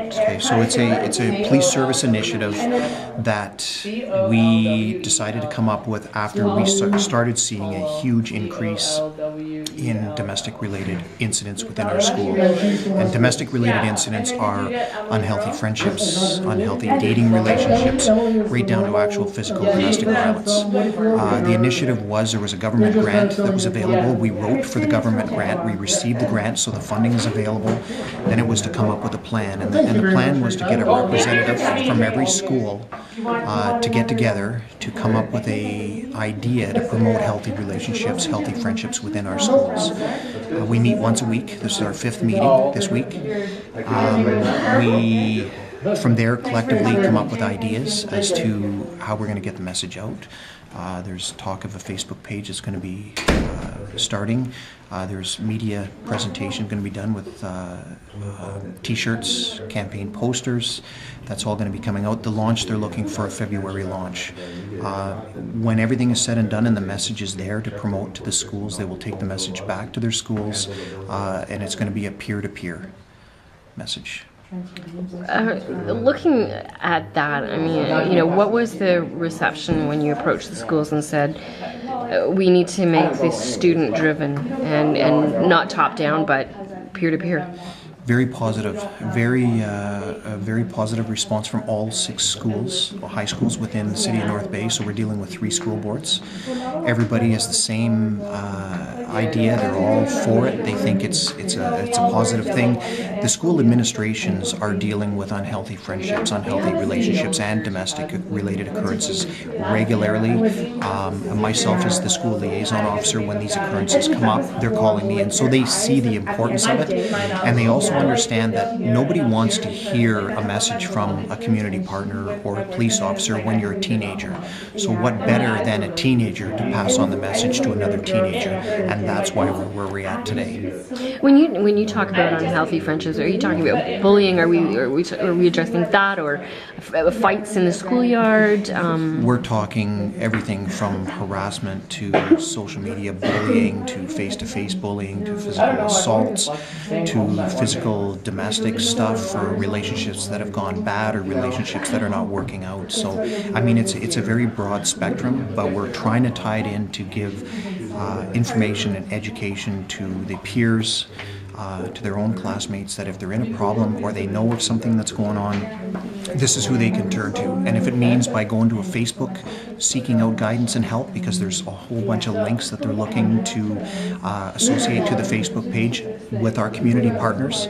Correct. Okay, so it's a police service initiative that we decided to come up with after we started seeing a huge increase in domestic-related incidents within our school. And domestic-related incidents are unhealthy friendships, unhealthy dating relationships, right down to actual physical domestic violence. The initiative there was a government grant that was available. We wrote for the government grant. We received the grant, so the funding is available. Then it was to come up with a plan. And the plan was to get a representative from every school to get together to come up with an idea to promote healthy relationships, healthy friendships within our schools. We meet once a week. This is our 5th meeting this week. We, from there, collectively come up with ideas as to how we're going to get the message out. There's talk of a Facebook page that's going to be starting. There's media presentation going to be done with T-shirts, campaign posters. That's all going to be coming out. The launch, they're looking for a February launch. When everything is said and done and the message is there to promote to the schools, they will take the message back to their schools, and it's going to be a peer-to-peer message. Looking at that, I mean, what was the reception when you approached the schools and said, we need to make this student-driven and not top-down, but peer-to-peer? Very positive, a very positive response from all 6 schools, high schools within the city of North Bay. So we're dealing with 3 school boards. Everybody has the same idea. They're all for it. They think it's a positive thing. The school administrations are dealing with unhealthy friendships, unhealthy relationships, and domestic-related occurrences regularly. Myself, as the school liaison officer, when these occurrences come up, they're calling me, and so they see the importance of it, and they also understand that nobody wants to hear a message from a community partner or a police officer when you're a teenager. So what better than a teenager to pass on the message to another teenager, and that's why we're where we're at today. When you talk about unhealthy friendships, are you talking about bullying? Are we addressing that, or fights in the schoolyard? We're talking everything from harassment to social media bullying to face-to-face bullying to physical assaults to physical domestic stuff, or relationships that have gone bad or relationships that are not working out. So I mean, it's a very broad spectrum, but we're trying to tie it in to give information and education to the peers, to their own classmates, that if they're in a problem or they know of something that's going on, this is who they can turn to. And if it means by going to a Facebook, seeking out guidance and help, because there's a whole bunch of links that they're looking to associate to the Facebook page with our community partners,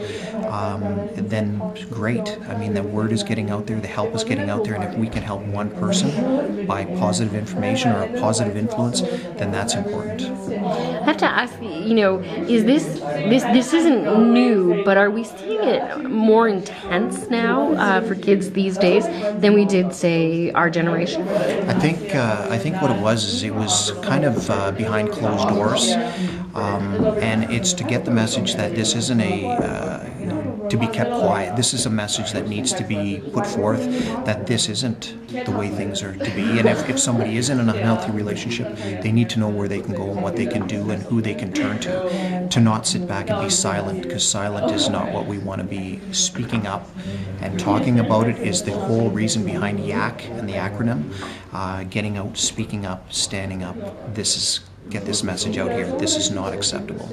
then great. I mean, the word is getting out there, the help is getting out there, and if we can help one person by positive information or a positive influence, then that's important. I have to ask, is this isn't new, but are we seeing it more intense now for kids these days than we did, say, our generation? I think what it was kind of behind closed doors, and it's to get the message that this isn't to be kept quiet. This is a message that needs to be put forth, that this isn't the way things are to be. And if somebody is in an unhealthy relationship, they need to know where they can go and what they can do and who they can turn to not sit back and be silent, because silent is not what we want to be. Speaking up and talking about it is the whole reason behind YAC and the acronym. Getting out, speaking up, standing up. Get this message out here. This is not acceptable.